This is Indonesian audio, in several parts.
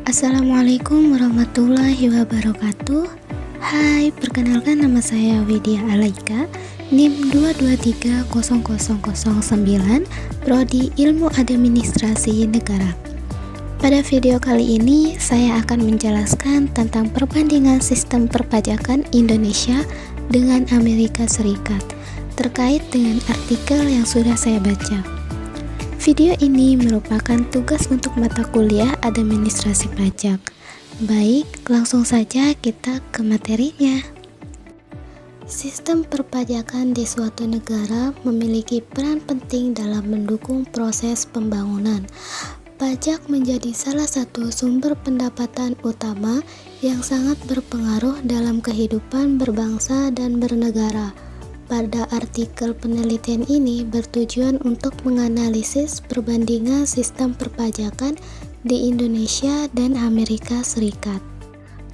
Assalamualaikum warahmatullahi wabarakatuh. Hai, perkenalkan nama saya Widya Alaika, NIM 2230009, Prodi Ilmu Administrasi Negara. Pada video kali ini, saya akan menjelaskan tentang perbandingan sistem perpajakan Indonesia dengan Amerika Serikat, terkait dengan artikel yang sudah saya baca. Video ini merupakan tugas untuk mata kuliah administrasi pajak. Baik, langsung saja kita ke materinya. Sistem perpajakan di suatu negara memiliki peran penting dalam mendukung proses pembangunan. Pajak menjadi salah satu sumber pendapatan utama yang sangat berpengaruh dalam kehidupan berbangsa dan bernegara. Pada artikel penelitian ini bertujuan untuk menganalisis perbandingan sistem perpajakan di Indonesia dan Amerika Serikat.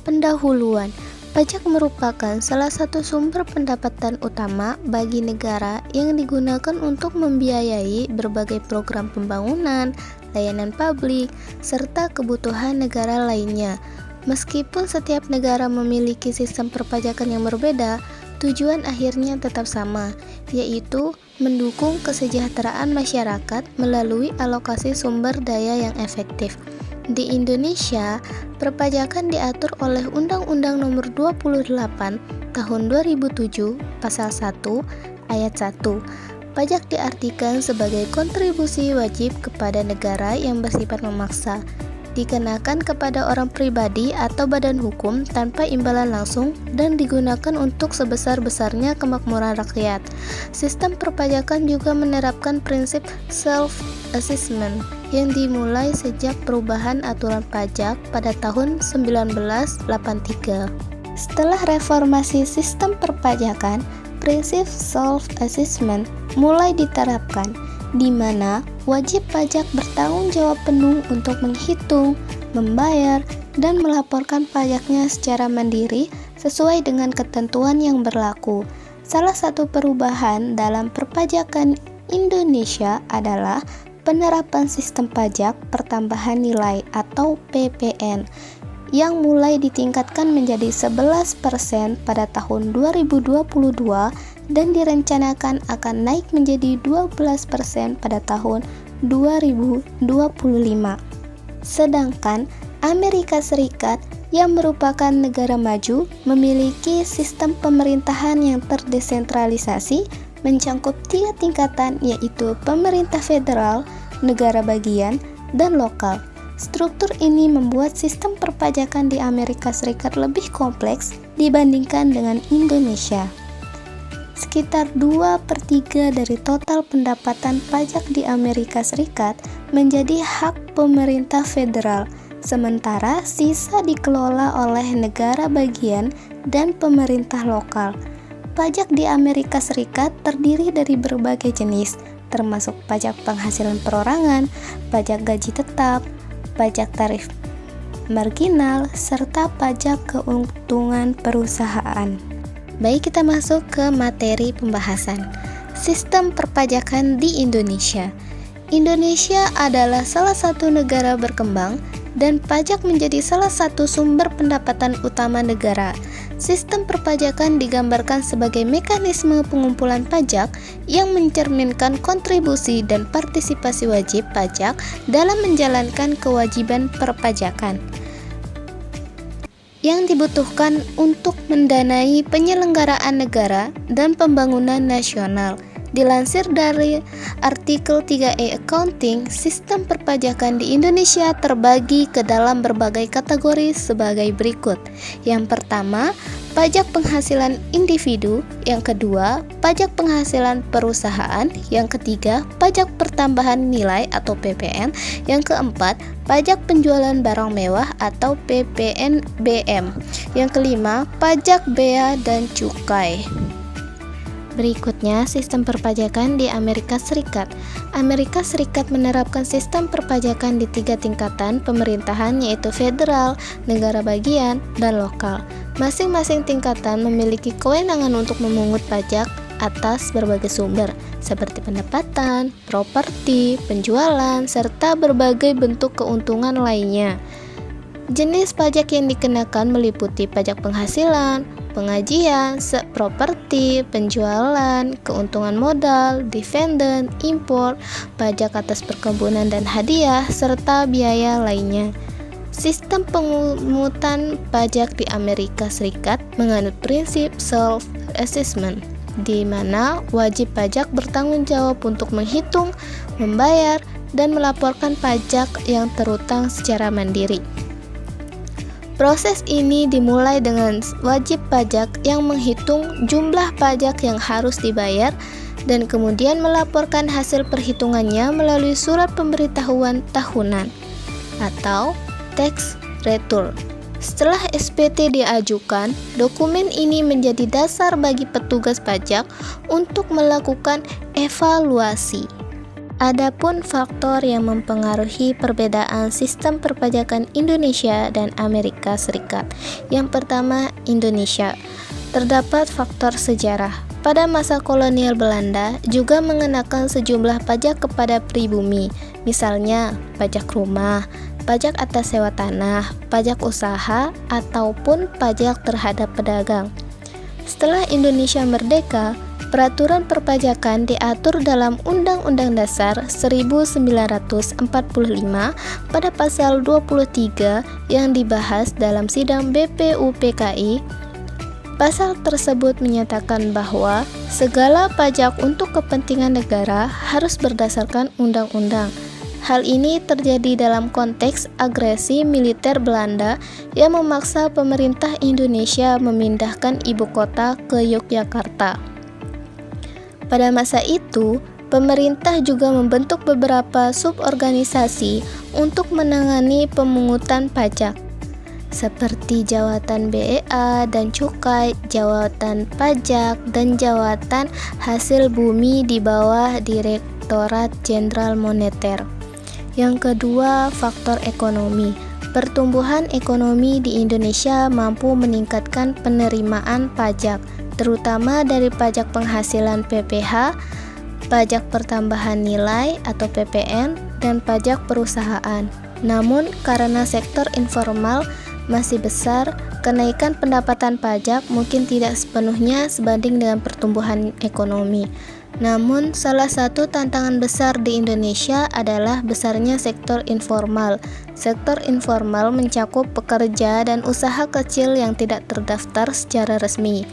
Pendahuluan, pajak merupakan salah satu sumber pendapatan utama bagi negara yang digunakan untuk membiayai berbagai program pembangunan, layanan publik, serta kebutuhan negara lainnya. Meskipun setiap negara memiliki sistem perpajakan yang berbeda, tujuan akhirnya tetap sama, yaitu mendukung kesejahteraan masyarakat melalui alokasi sumber daya yang efektif. Di Indonesia, perpajakan diatur oleh Undang-Undang Nomor 28 Tahun 2007, Pasal 1, Ayat 1. Pajak diartikan sebagai kontribusi wajib kepada negara yang bersifat memaksa, dikenakan kepada orang pribadi atau badan hukum tanpa imbalan langsung dan digunakan untuk sebesar-besarnya kemakmuran rakyat. Sistem perpajakan juga menerapkan prinsip self-assessment yang dimulai sejak perubahan aturan pajak pada tahun 1983. Setelah reformasi sistem perpajakan, prinsip self-assessment mulai diterapkan, di mana wajib pajak bertanggung jawab penuh untuk menghitung, membayar, dan melaporkan pajaknya secara mandiri sesuai dengan ketentuan yang berlaku. Salah satu perubahan dalam perpajakan Indonesia adalah penerapan sistem pajak pertambahan nilai atau PPN yang mulai ditingkatkan menjadi 11% pada tahun 2022 dan direncanakan akan naik menjadi 12% pada tahun 2025. Sedangkan Amerika Serikat yang merupakan negara maju memiliki sistem pemerintahan yang terdesentralisasi mencakup 3 tingkatan, yaitu pemerintah federal, negara bagian, dan lokal. Struktur ini membuat sistem perpajakan di Amerika Serikat lebih kompleks dibandingkan dengan Indonesia. Sekitar 2/3 dari total pendapatan pajak di Amerika Serikat menjadi hak pemerintah federal, sementara sisa dikelola oleh negara bagian dan pemerintah lokal. Pajak di Amerika Serikat terdiri dari berbagai jenis, termasuk pajak penghasilan perorangan, pajak gaji tetap, pajak tarif marginal, serta pajak keuntungan perusahaan. Baik, kita masuk ke materi pembahasan. Sistem perpajakan di Indonesia. Indonesia adalah salah satu negara berkembang dan pajak menjadi salah satu sumber pendapatan utama negara. Sistem perpajakan digambarkan sebagai mekanisme pengumpulan pajak yang mencerminkan kontribusi dan partisipasi wajib pajak dalam menjalankan kewajiban perpajakan yang dibutuhkan untuk mendanai penyelenggaraan negara dan pembangunan nasional. Dilansir dari artikel 3E Accounting, sistem perpajakan di Indonesia terbagi ke dalam berbagai kategori sebagai berikut. Yang pertama, pajak penghasilan individu. Yang kedua, pajak penghasilan perusahaan. Yang ketiga, pajak pertambahan nilai atau PPN. Yang keempat, pajak penjualan barang mewah atau PPNBM. Yang kelima, pajak bea dan cukai. Berikutnya, sistem perpajakan di Amerika Serikat. Amerika Serikat menerapkan sistem perpajakan di 3 tingkatan pemerintahan, yaitu federal, negara bagian, dan lokal. Masing-masing tingkatan memiliki kewenangan untuk memungut pajak atas berbagai sumber, seperti pendapatan, properti, penjualan, serta berbagai bentuk keuntungan lainnya. Jenis pajak yang dikenakan meliputi pajak penghasilan, pengajian, properti, penjualan, keuntungan modal, dividen, impor, pajak atas perkebunan dan hadiah, serta biaya lainnya. Sistem pemungutan pajak di Amerika Serikat menganut prinsip self-assessment, di mana wajib pajak bertanggung jawab untuk menghitung, membayar, dan melaporkan pajak yang terutang secara mandiri. Proses ini dimulai dengan wajib pajak yang menghitung jumlah pajak yang harus dibayar dan kemudian melaporkan hasil perhitungannya melalui surat pemberitahuan tahunan atau tax return. Setelah SPT diajukan, dokumen ini menjadi dasar bagi petugas pajak untuk melakukan evaluasi. Adapun faktor yang mempengaruhi perbedaan sistem perpajakan Indonesia dan Amerika Serikat. Yang pertama, Indonesia. Terdapat faktor sejarah. Pada masa kolonial Belanda juga mengenakan sejumlah pajak kepada pribumi, misalnya pajak rumah, pajak atas sewa tanah, pajak usaha, ataupun pajak terhadap pedagang. Setelah Indonesia merdeka, peraturan perpajakan diatur dalam Undang-Undang Dasar 1945 pada pasal 23 yang dibahas dalam sidang BPUPKI. Pasal tersebut menyatakan bahwa segala pajak untuk kepentingan negara harus berdasarkan undang-undang. Hal ini terjadi dalam konteks agresi militer Belanda yang memaksa pemerintah Indonesia memindahkan ibu kota ke Yogyakarta. Pada masa itu, pemerintah juga membentuk beberapa suborganisasi untuk menangani pemungutan pajak, seperti Jawatan BEA dan Cukai, Jawatan Pajak, dan Jawatan Hasil Bumi di bawah Direktorat Jenderal Moneter. Yang kedua, faktor ekonomi. Pertumbuhan ekonomi di Indonesia mampu meningkatkan penerimaan pajak, terutama dari pajak penghasilan PPH, pajak pertambahan nilai atau PPN, dan pajak perusahaan. Namun, karena sektor informal masih besar, kenaikan pendapatan pajak mungkin tidak sepenuhnya sebanding dengan pertumbuhan ekonomi. Namun, salah satu tantangan besar di Indonesia adalah besarnya sektor informal. Sektor informal mencakup pekerja dan usaha kecil yang tidak terdaftar secara resmi,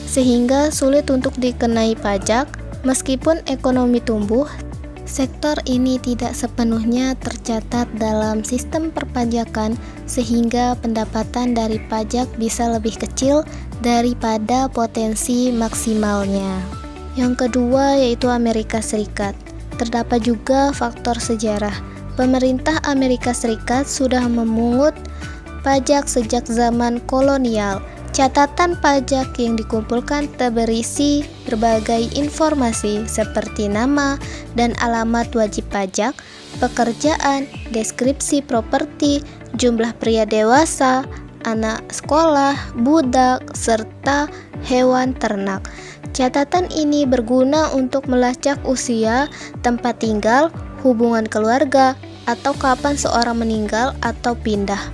sehingga sulit untuk dikenai pajak. Meskipun ekonomi tumbuh, sektor ini tidak sepenuhnya tercatat dalam sistem perpajakan, sehingga pendapatan dari pajak bisa lebih kecil daripada potensi maksimalnya. Yang kedua yaitu Amerika Serikat. Terdapat juga faktor sejarah. Pemerintah Amerika Serikat sudah memungut pajak sejak zaman kolonial. Catatan pajak yang dikumpulkan berisi berbagai informasi seperti nama dan alamat wajib pajak, pekerjaan, deskripsi properti, jumlah pria dewasa, anak sekolah, budak, serta hewan ternak. Catatan ini berguna untuk melacak usia, tempat tinggal, hubungan keluarga, atau kapan seorang meninggal atau pindah.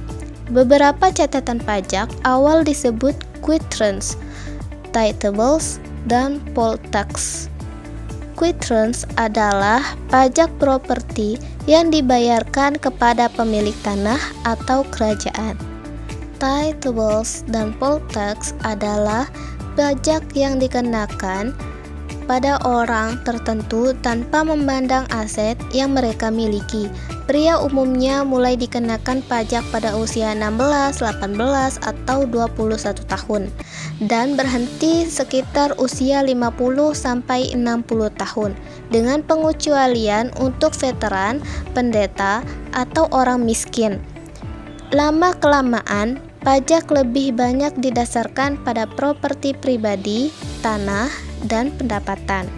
Beberapa catatan pajak awal disebut quittance, titles, dan poll tax. Quittance adalah pajak properti yang dibayarkan kepada pemilik tanah atau kerajaan. Titles dan poll tax adalah pajak yang dikenakan pada orang tertentu tanpa memandang aset yang mereka miliki. Pria umumnya mulai dikenakan pajak pada usia 16, 18, atau 21 tahun dan berhenti sekitar usia 50 sampai 60 tahun dengan pengecualian untuk veteran, pendeta, atau orang miskin. Lama-kelamaan, pajak lebih banyak didasarkan pada properti pribadi, tanah, dan pendapatan.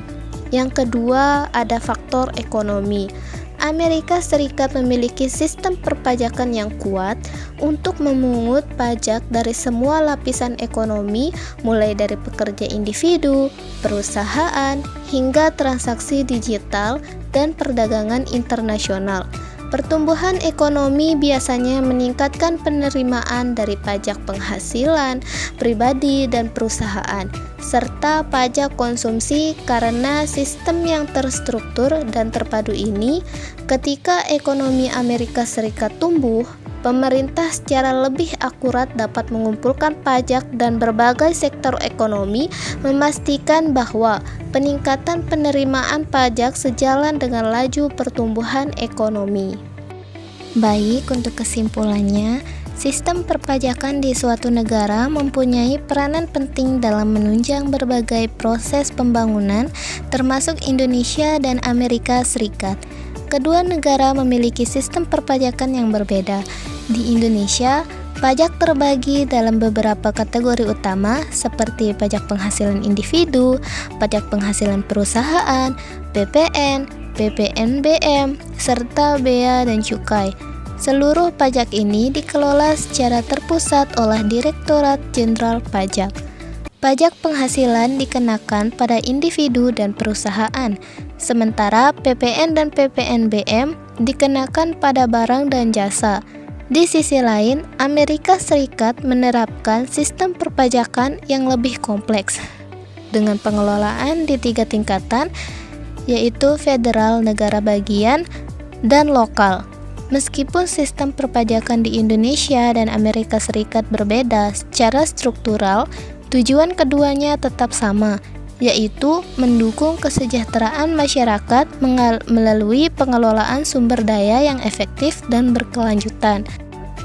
Yang kedua, ada faktor ekonomi. Amerika Serikat memiliki sistem perpajakan yang kuat untuk memungut pajak dari semua lapisan ekonomi, mulai dari pekerja individu, perusahaan, hingga transaksi digital dan perdagangan internasional. Pertumbuhan ekonomi biasanya meningkatkan penerimaan dari pajak penghasilan pribadi dan perusahaan, serta pajak konsumsi karena sistem yang terstruktur dan terpadu ini. Ketika ekonomi Amerika Serikat tumbuh, pemerintah secara lebih akurat dapat mengumpulkan pajak dan berbagai sektor ekonomi memastikan bahwa peningkatan penerimaan pajak sejalan dengan laju pertumbuhan ekonomi. Baik, untuk kesimpulannya, sistem perpajakan di suatu negara mempunyai peranan penting dalam menunjang berbagai proses pembangunan, termasuk Indonesia dan Amerika Serikat. Kedua negara memiliki sistem perpajakan yang berbeda. Di Indonesia, pajak terbagi dalam beberapa kategori utama seperti pajak penghasilan individu, pajak penghasilan perusahaan, PPN, PPNBM, serta bea dan cukai. Seluruh pajak ini dikelola secara terpusat oleh Direktorat Jenderal Pajak. Pajak penghasilan dikenakan pada individu dan perusahaan, sementara PPN dan PPNBM dikenakan pada barang dan jasa. Di sisi lain, Amerika Serikat menerapkan sistem perpajakan yang lebih kompleks, dengan pengelolaan di 3 tingkatan, yaitu federal, negara bagian, dan lokal. Meskipun sistem perpajakan di Indonesia dan Amerika Serikat berbeda secara struktural, tujuan keduanya tetap sama, yaitu mendukung kesejahteraan masyarakat melalui pengelolaan sumber daya yang efektif dan berkelanjutan.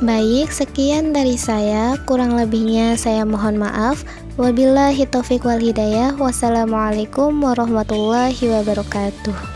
Baik, sekian dari saya, kurang lebihnya saya mohon maaf. Wabillahi taufiq wal hidayah. Wassalamualaikum warahmatullahi wabarakatuh.